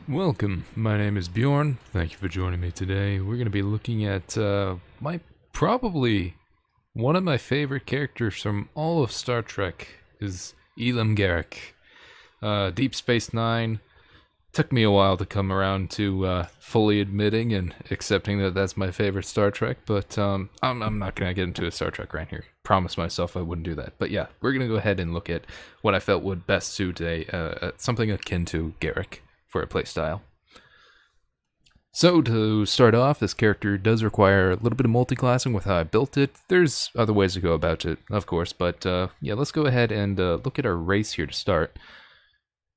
Welcome, my name is Bjorn. Thank you for joining me today. We're going to be looking at probably one of my favorite characters from all of Star Trek is Elim Garak. Deep Space Nine took me a while to come around to fully admitting and accepting that that's my favorite Star Trek, but I'm not going to get into a Star Trek rant here. Promised myself I wouldn't do that. But yeah, we're going to go ahead and look at what I felt would best suit something akin to Garak for a playstyle. So to start off, this character does require a little bit of multi-classing with how I built it. There's other ways to go about it, of course, but yeah, let's go ahead and look at our race here to start.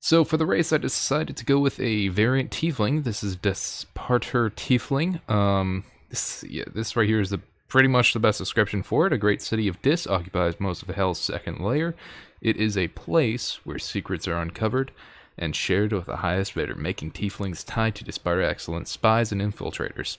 So for the race, I decided to go with a variant Tiefling. This is Desparter Tiefling. This right here is pretty much the best description for it. A great city of Dis occupies most of Hell's second layer. It is a place where secrets are uncovered and shared with the highest bidder, making tieflings tied to Desparter excellent spies and infiltrators.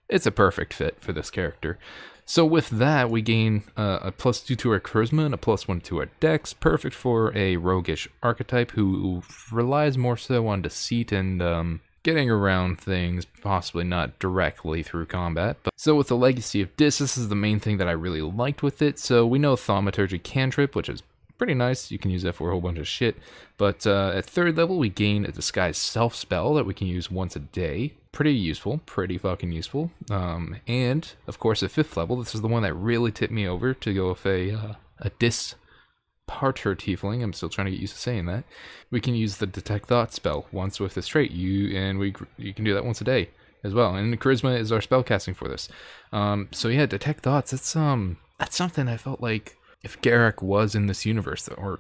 It's a perfect fit for this character. So with that, we gain a +2 to our charisma and a +1 to our dex, perfect for a roguish archetype who relies more so on deceit and getting around things, possibly not directly through combat. But so with the Legacy of Dis, this is the main thing that I really liked with it. So we know Thaumaturgy Cantrip, which is pretty nice. You can use that for a whole bunch of shit. But at 3rd level, we gain a Disguise Self spell that we can use once a day. Pretty useful. Pretty fucking useful. And, of course, at 5th level, this is the one that really tipped me over to go with a Disparter Tiefling. I'm still trying to get used to saying that. We can use the Detect Thought spell once with this trait. You can do that once a day as well. And Charisma is our spellcasting for this. So yeah, Detect Thoughts, that's something I felt like if Garak was in this universe, or,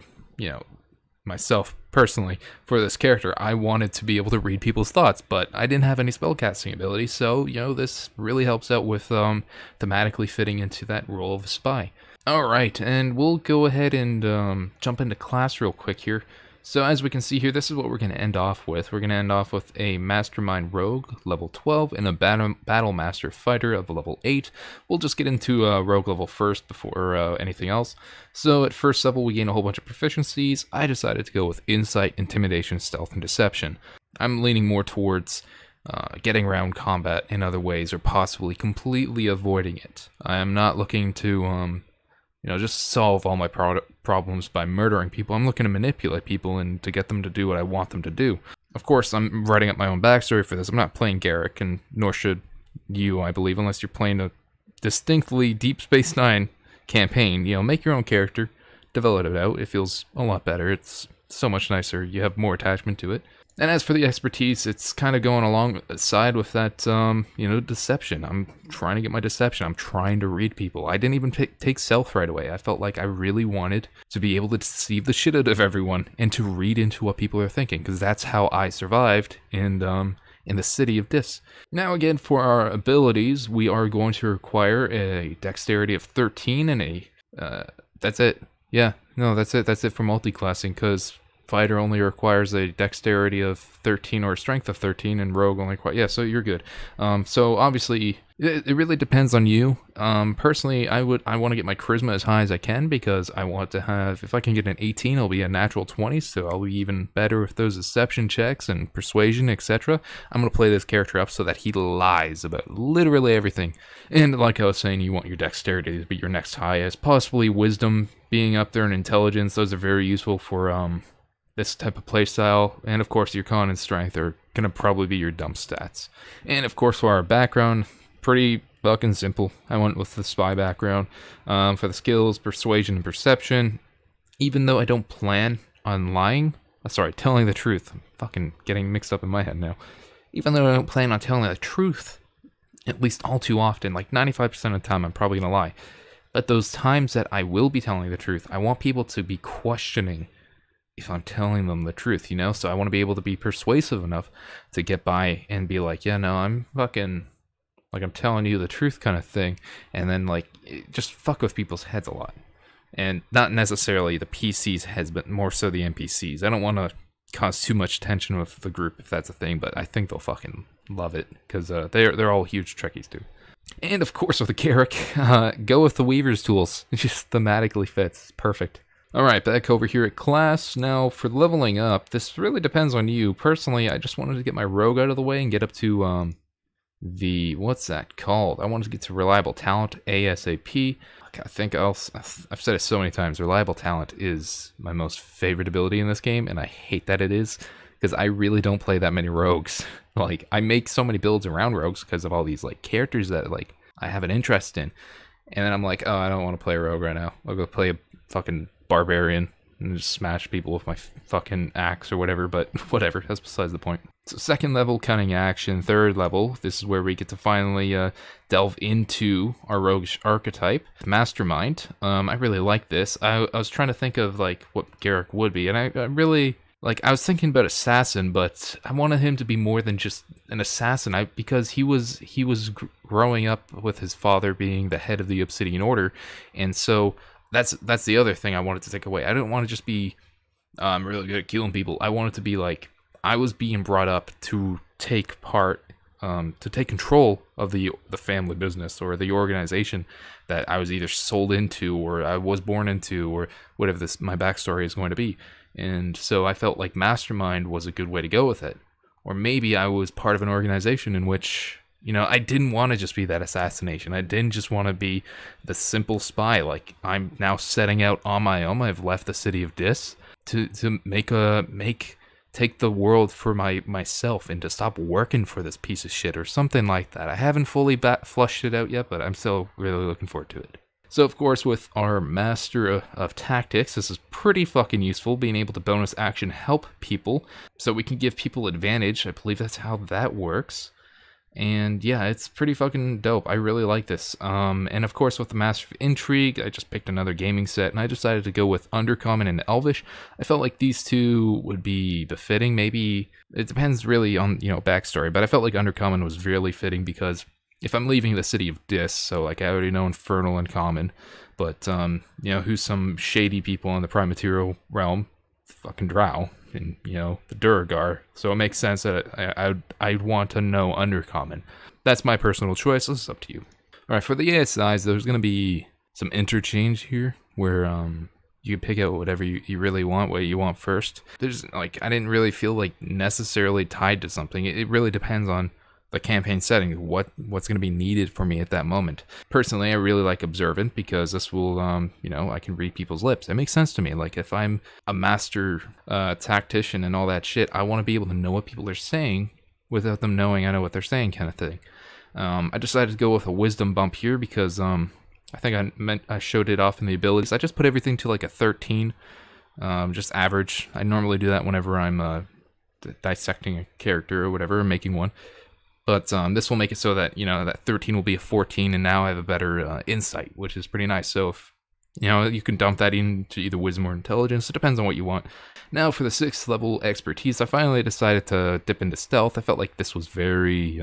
myself personally, for this character, I wanted to be able to read people's thoughts, but I didn't have any spellcasting ability, so, this really helps out with thematically fitting into that role of a spy. Alright, and we'll go ahead and jump into class real quick here. So as we can see here, this is what we're going to end off with. We're going to end off with a Mastermind Rogue, level 12, and a Battle Master Fighter of level 8. We'll just get into Rogue level first before anything else. So at 1st level, we gain a whole bunch of proficiencies. I decided to go with Insight, Intimidation, Stealth, and Deception. I'm leaning more towards getting around combat in other ways, or possibly completely avoiding it. I am not looking to just solve all my problems by murdering people. I'm looking to manipulate people and to get them to do what I want them to do. Of course, I'm writing up my own backstory for this. I'm not playing Garak, and nor should you, I believe, unless you're playing a distinctly Deep Space Nine campaign. Make your own character, develop it out. It feels a lot better. It's so much nicer. You have more attachment to it. And as for the expertise, it's kind of going alongside with that, deception. I'm trying to get my deception. I'm trying to read people. I didn't even take stealth right away. I felt like I really wanted to be able to deceive the shit out of everyone and to read into what people are thinking, because that's how I survived in the city of Dis. Now again, for our abilities, we are going to require a dexterity of 13 and that's it. Yeah, no, that's it. That's it for multi-classing, because Fighter only requires a dexterity of 13 or a strength of 13, and Rogue only requires... Yeah, so you're good. So obviously, it really depends on you. Personally, I want to get my charisma as high as I can, because I want to have... If I can get an 18, it'll be a natural 20, so I'll be even better with those deception checks and persuasion, etc. I'm going to play this character up so that he lies about literally everything. And like I was saying, you want your dexterity to be your next highest. Possibly wisdom being up there, and intelligence. Those are very useful for... this type of playstyle, and of course your con and strength are gonna probably be your dump stats. And of course for our background, pretty fucking simple. I went with the spy background. For the skills, persuasion and perception, even though I don't plan on lying, telling the truth. I'm fucking getting mixed up in my head now. Even though I don't plan on telling the truth, at least all too often, like 95% of the time I'm probably gonna lie. But those times that I will be telling the truth, I want people to be questioning if I'm telling them the truth, so I want to be able to be persuasive enough to get by and be like, yeah, no, I'm fucking, like, I'm telling you the truth kind of thing, and then, like, just fuck with people's heads a lot. And not necessarily the PC's heads, but more so the NPCs. I don't want to cause too much tension with the group, if that's a thing, but I think they'll fucking love it, because they're all huge Trekkies, too. And, of course, with the Garak, go with the Weaver's tools. It just thematically fits. Perfect. Alright, back over here at class. Now, for leveling up, this really depends on you. Personally, I just wanted to get my rogue out of the way and get up to, what's that called? I wanted to get to Reliable Talent, ASAP. I think I've said it so many times, Reliable Talent is my most favorite ability in this game, and I hate that it is, because I really don't play that many rogues. Like, I make so many builds around rogues because of all these, like, characters that, like, I have an interest in. And then I'm like, oh, I don't want to play a rogue right now. I'll go play a fucking barbarian and just smash people with my fucking axe or whatever, but whatever, that's besides the point. So second level, cunning action. Third level, this is where we get to finally delve into our roguish archetype, mastermind. I really like this. I was trying to think of like what Garrick would be, and I really like. I was thinking about assassin, but I wanted him to be more than just an assassin. Because he was growing up with his father being the head of the Obsidian Order, and so that's the other thing I wanted to take away. I didn't want to just be really good at killing people. I wanted to be like, I was being brought up to take part, to take control of the family business or the organization that I was either sold into or I was born into or whatever my backstory is going to be. And so I felt like Mastermind was a good way to go with it. Or maybe I was part of an organization in which, you know, I didn't want to just be that assassination. I didn't just want to be the simple spy. Like, I'm now setting out on my own. I've left the city of Dis to take the world for myself and to stop working for this piece of shit or something like that. I haven't fully flushed it out yet, but I'm still really looking forward to it. So, of course, with our Master of Tactics, this is pretty fucking useful, being able to bonus action help people, so we can give people advantage. I believe that's how that works. And yeah, it's pretty fucking dope. I really like this. And of course, with the Master of Intrigue, I just picked another gaming set, and I decided to go with Undercommon and Elvish. I felt like these two would be befitting. Maybe it depends really on, you know, backstory, but I felt like Undercommon was really fitting because if I'm leaving the city of Dis, so like I already know Infernal and Common, but you know, who's some shady people in the Prime Material realm? Fucking Drow. And, you know, the Duergar. So it makes sense that I'd want to know Undercommon. That's my personal choice. This is up to you. Alright, for the ASIs, there's going to be some interchange here where you can pick out whatever you really want, what you want first. There's, like, I didn't really feel like necessarily tied to something. It really depends on the campaign setting, what's going to be needed for me at that moment. Personally, I really like Observant because this will, you know, I can read people's lips. It makes sense to me. Like, if I'm a master tactician and all that shit, I want to be able to know what people are saying without them knowing I know what they're saying, kind of thing. I decided to go with a wisdom bump here because I think I showed it off in the abilities. I just put everything to like a 13, just average. I normally do that whenever I'm dissecting a character or whatever, or making one. But this will make it so that, you know, that 13 will be a 14, and now I have a better insight, which is pretty nice. So, if, you know, you can dump that into either wisdom or intelligence. It depends on what you want. Now, for the 6th level expertise, I finally decided to dip into stealth. I felt like this was very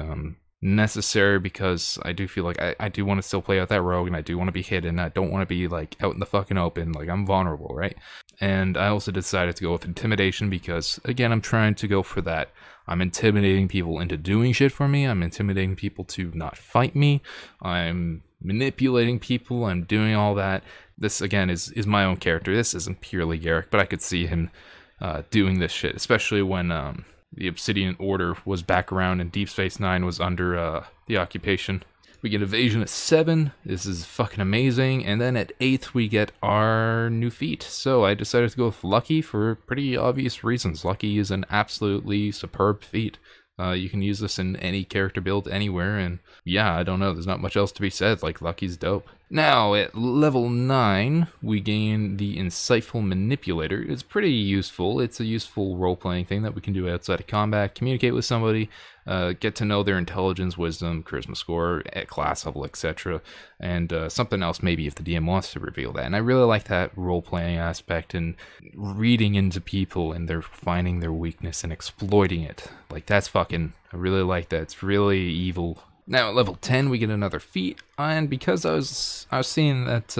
necessary because I do feel like I do want to still play out that rogue, and I do want to be hidden. I don't want to be, like, out in the fucking open. Like, I'm vulnerable, right? And I also decided to go with intimidation because, again, I'm trying to go for that. I'm intimidating people into doing shit for me. I'm intimidating people to not fight me. I'm manipulating people. I'm doing all that. This, again, is my own character. This isn't purely Garrick, but I could see him doing this shit, especially when the Obsidian Order was back around and Deep Space Nine was under the occupation. We get evasion at 7. This is fucking amazing. And then at 8th, we get our new feat. So I decided to go with Lucky for pretty obvious reasons. Lucky is an absolutely superb feat. You can use this in any character build anywhere, and yeah, I don't know, there's not much else to be said, like, Lucky's dope. Now, at level 9, we gain the Insightful Manipulator. It's pretty useful. It's a useful role-playing thing that we can do outside of combat, communicate with somebody, get to know their intelligence, wisdom, charisma score, at class level, etc. And something else maybe if the DM wants to reveal that. And I really like that role-playing aspect and reading into people and they're finding their weakness and exploiting it. Like, that's fucking, I really like that. It's really evil. Now at level 10 we get another feat, and because I was seeing that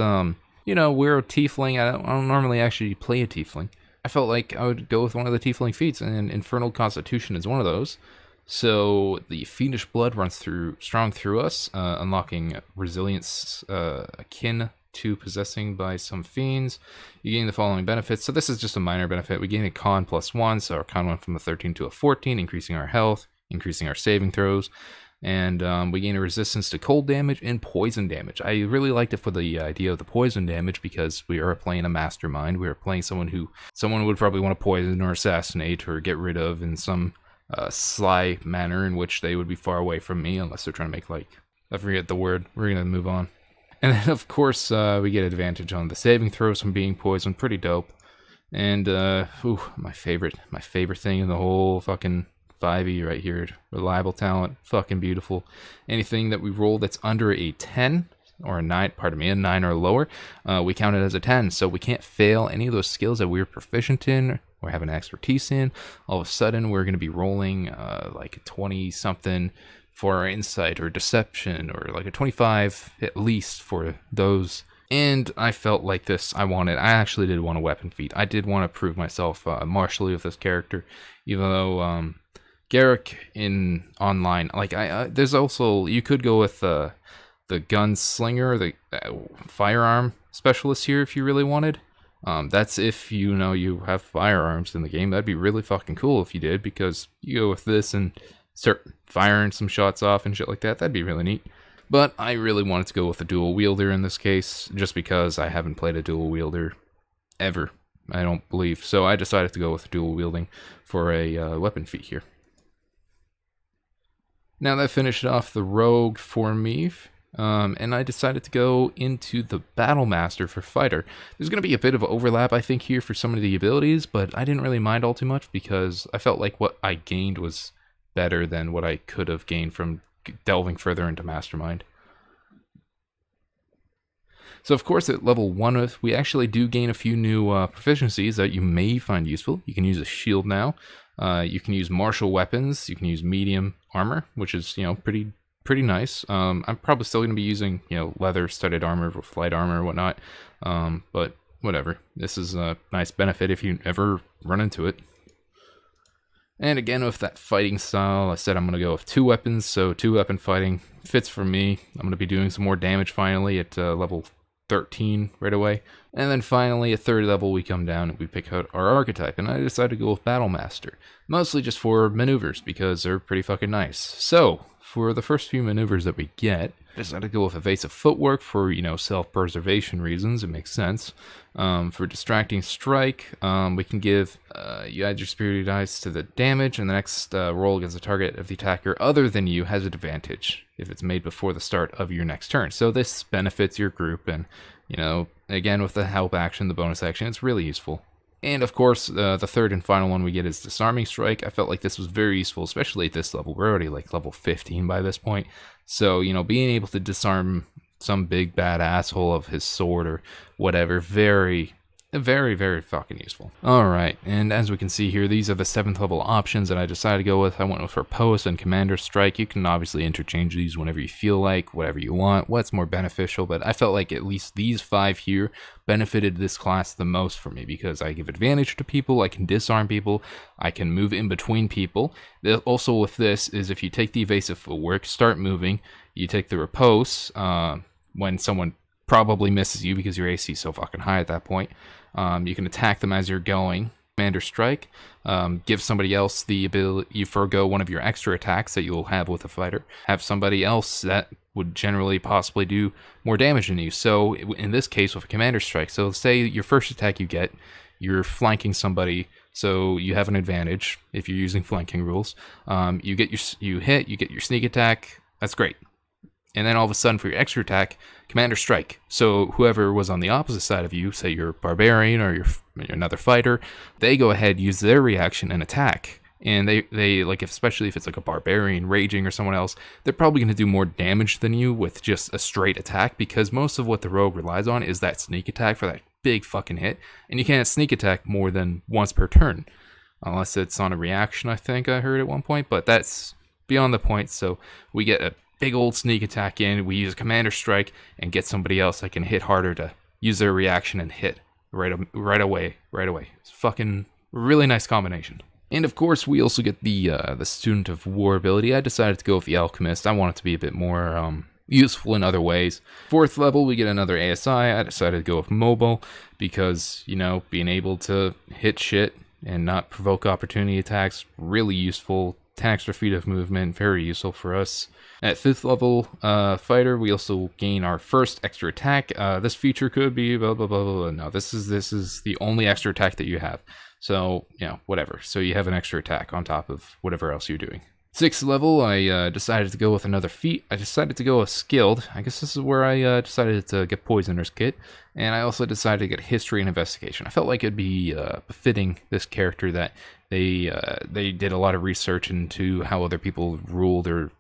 you know, we're a tiefling, I don't normally actually play a tiefling. I felt like I would go with one of the tiefling feats, and Infernal Constitution is one of those. So the fiendish blood runs strong through us, unlocking resilience akin to possessing by some fiends. You gain the following benefits. So this is just a minor benefit. We gain a con +1, so our con went from a 13 to a 14, increasing our health, increasing our saving throws. And we gain a resistance to cold damage and poison damage. I really liked it for the idea of the poison damage because we are playing a mastermind. We are playing someone would probably want to poison or assassinate or get rid of in some sly manner in which they would be far away from me, unless they're trying to make, like, I forget the word. We're gonna move on. And then of course we get advantage on the saving throws from being poisoned. Pretty dope. And my favorite thing in the whole fucking 5e right here, reliable talent, fucking beautiful. Anything that we roll that's under a 10 or a 9, a 9 or lower, we count it as a 10. So we can't fail any of those skills that we're proficient in or have an expertise in. All of a sudden we're going to be rolling like a 20 something for our insight or deception, or like a 25 at least for those. And I felt like this, I actually did want a weapon feat. I did want to prove myself martially with this character, even though Garrick in online, like there's also, you could go with the gunslinger, the firearm specialist here if you really wanted. That's if you have firearms in the game. That'd be really fucking cool if you did, because you go with this and start firing some shots off and shit like that. That'd be really neat. But I really wanted to go with a dual wielder in this case, just because I haven't played a dual wielder ever, I don't believe. So I decided to go with dual wielding for a weapon feat here. Now that finished off the rogue for me, and I decided to go into the battle master for fighter. There's going to be a bit of overlap, I think, here for some of the abilities, but I didn't really mind all too much because I felt like what I gained was better than what I could have gained from delving further into Mastermind. So of course at level 1 we actually do gain a few new proficiencies that you may find useful. You can use a shield now. You can use martial weapons. You can use medium armor, which is pretty nice. I'm probably still going to be using leather studded armor with light armor and whatnot, but whatever. This is a nice benefit if you ever run into it. And again, with that fighting style, I said I'm going to go with 2 weapons, so 2 weapon fighting fits for me. I'm going to be doing some more damage finally at level 13 right away. And then finally, at 3rd level, we come down and we pick out our archetype, and I decided to go with Battle Master. Mostly just for maneuvers, because they're pretty fucking nice. So, for the first few maneuvers that we get, I decided to go with Evasive Footwork for, self-preservation reasons. It makes sense. For Distracting Strike, we can give, you add your Superior Dice to the damage, and the next roll against the target of the attacker other than you has an advantage if it's made before the start of your next turn. So this benefits your group, and, again, with the help action, the bonus action, it's really useful. And of course, the 3rd and final one we get is Disarming Strike. I felt like this was very useful, especially at this level. We're already like level 15 by this point. So, being able to disarm some big bad asshole of his sword or whatever, very, very fucking useful. Alright, and as we can see here, these are the 7th level options that I decided to go with. I went with Riposte and Commander Strike. You can obviously interchange these whenever you feel like, whatever you want, what's more beneficial, but I felt like at least these 5 here benefited this class the most for me, because I give advantage to people, I can disarm people, I can move in between people. Also with this is if you take the Evasive Footwork, start moving, you take the Riposte, when someone probably misses you because your AC is so fucking high at that point. You can attack them as you're going. Commander Strike, give somebody else the ability, you forego one of your extra attacks that you'll have with a fighter. Have somebody else that would generally possibly do more damage than you. So in this case with a Commander Strike, so say your first attack you get, you're flanking somebody, so you have an advantage if you're using flanking rules. You get you get your sneak attack, that's great. And then all of a sudden for your extra attack, Commander Strike. So whoever was on the opposite side of you, say you're a barbarian or you're another fighter, they go ahead, use their reaction and attack. And they like, especially if it's like a barbarian raging or someone else, they're probably going to do more damage than you with just a straight attack, because most of what the rogue relies on is that sneak attack for that big fucking hit. And you can't sneak attack more than once per turn. Unless it's on a reaction, I think I heard at one point, but that's beyond the point. So we get a big old sneak attack in, we use a Commander Strike and get somebody else that can hit harder to use their reaction and hit right away. It's fucking really nice combination. And of course we also get the Student of War ability. I decided to go with the Alchemist. I want it to be a bit more useful in other ways. 4th level, we get another ASI. I decided to go with mobile because, you know, being able to hit shit and not provoke opportunity attacks, really useful. 10 extra feet of movement, very useful for us. At 5th level fighter, we also gain our first extra attack. This feature could be blah blah blah blah. No, this is the only extra attack that you have. So, you know, whatever. So you have an extra attack on top of whatever else you're doing. 6th level, I decided to go with another feat. I decided to go with skilled. I guess this is where I decided to get Poisoner's Kit. And I also decided to get history and investigation. I felt like it'd be befitting this character that they did a lot of research into how other people rule their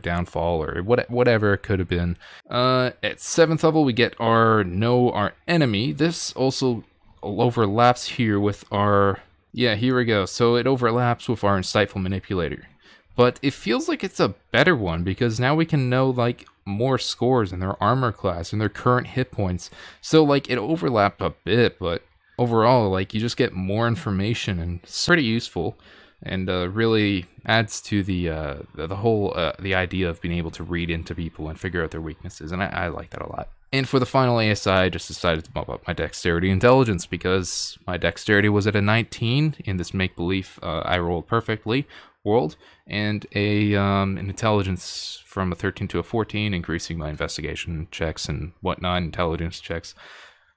downfall or whatever it could have been. At 7th level, we get our Know Our Enemy. This also overlaps here with our... Yeah, here we go. So it overlaps with our Insightful Manipulator. But it feels like it's a better one because now we can know like more scores in their armor class and their current hit points. So like it overlapped a bit, but overall like you just get more information and it's pretty useful and really adds to the whole the idea of being able to read into people and figure out their weaknesses, and I like that a lot. And for the final ASI, I just decided to bump up my dexterity intelligence because my dexterity was at a 19 in this make-believe I rolled perfectly world, and an intelligence from a 13 to a 14, increasing my investigation checks and whatnot, intelligence checks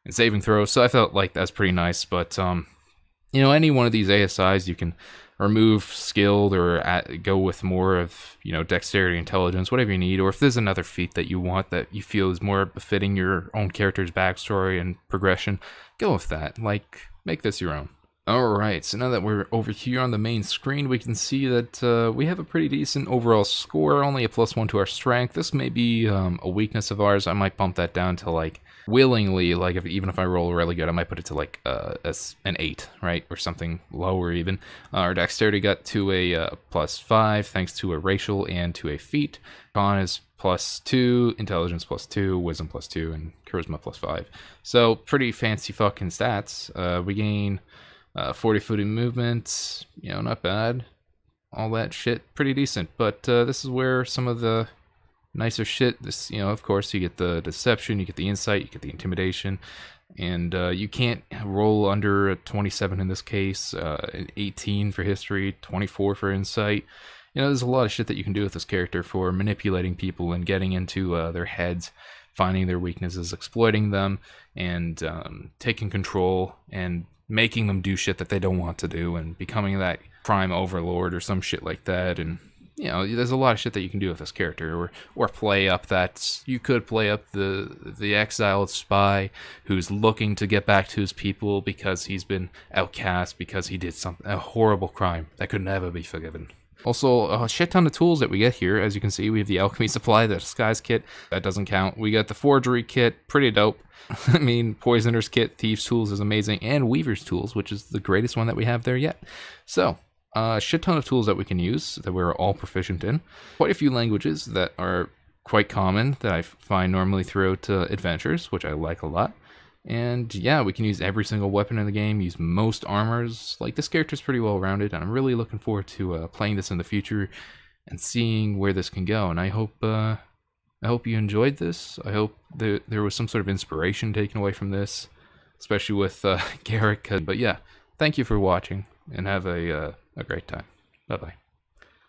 and saving throws. So I felt like that's pretty nice. But you know, any one of these ASIs you can remove skilled or go with more of, you know, dexterity, intelligence, whatever you need. Or if there's another feat that you want that you feel is more befitting your own character's backstory and progression, go with that. Like, make this your own. Alright, so now that we're over here on the main screen, we can see that we have a pretty decent overall score, only a +1 to our strength. This may be a weakness of ours. I might bump that down to, like, willingly, like, even if I roll really good, I might put it to, like, an 8, right? Or something lower even. Our dexterity got to a +5, thanks to a racial and to a feat. Con is +2, intelligence +2, wisdom +2, and charisma +5. So, pretty fancy fucking stats. We gain... 40 foot in movement, you know, not bad. All that shit, pretty decent. But this is where some of the nicer shit, this, you know, of course, you get the deception, you get the insight, you get the intimidation, and you can't roll under a 27 in this case, 18 for history, 24 for insight. You know, there's a lot of shit that you can do with this character for manipulating people and getting into their heads, finding their weaknesses, exploiting them, and taking control and making them do shit that they don't want to do and becoming that crime overlord or some shit like that. And, you know, there's a lot of shit that you can do with this character, or play up that, you could play up the exiled spy who's looking to get back to his people because he's been outcast because he did a horrible crime that could never be forgiven. Also, a shit ton of tools that we get here. As you can see, we have the alchemy supply, the disguise kit, that doesn't count. We got the forgery kit, pretty dope. I mean, poisoner's kit, thieves tools is amazing, and weaver's tools, which is the greatest one that we have there yet. So, a shit ton of tools that we can use that we're all proficient in. Quite a few languages that are quite common that I find normally throughout adventures, which I like a lot. And yeah, we can use every single weapon in the game, use most armors. Like, this character's pretty well rounded, and I'm really looking forward to playing this in the future and seeing where this can go. And I hope you enjoyed this. I hope there was some sort of inspiration taken away from this, especially with Garrick. But yeah, thank you for watching, and have a great time. Bye-bye.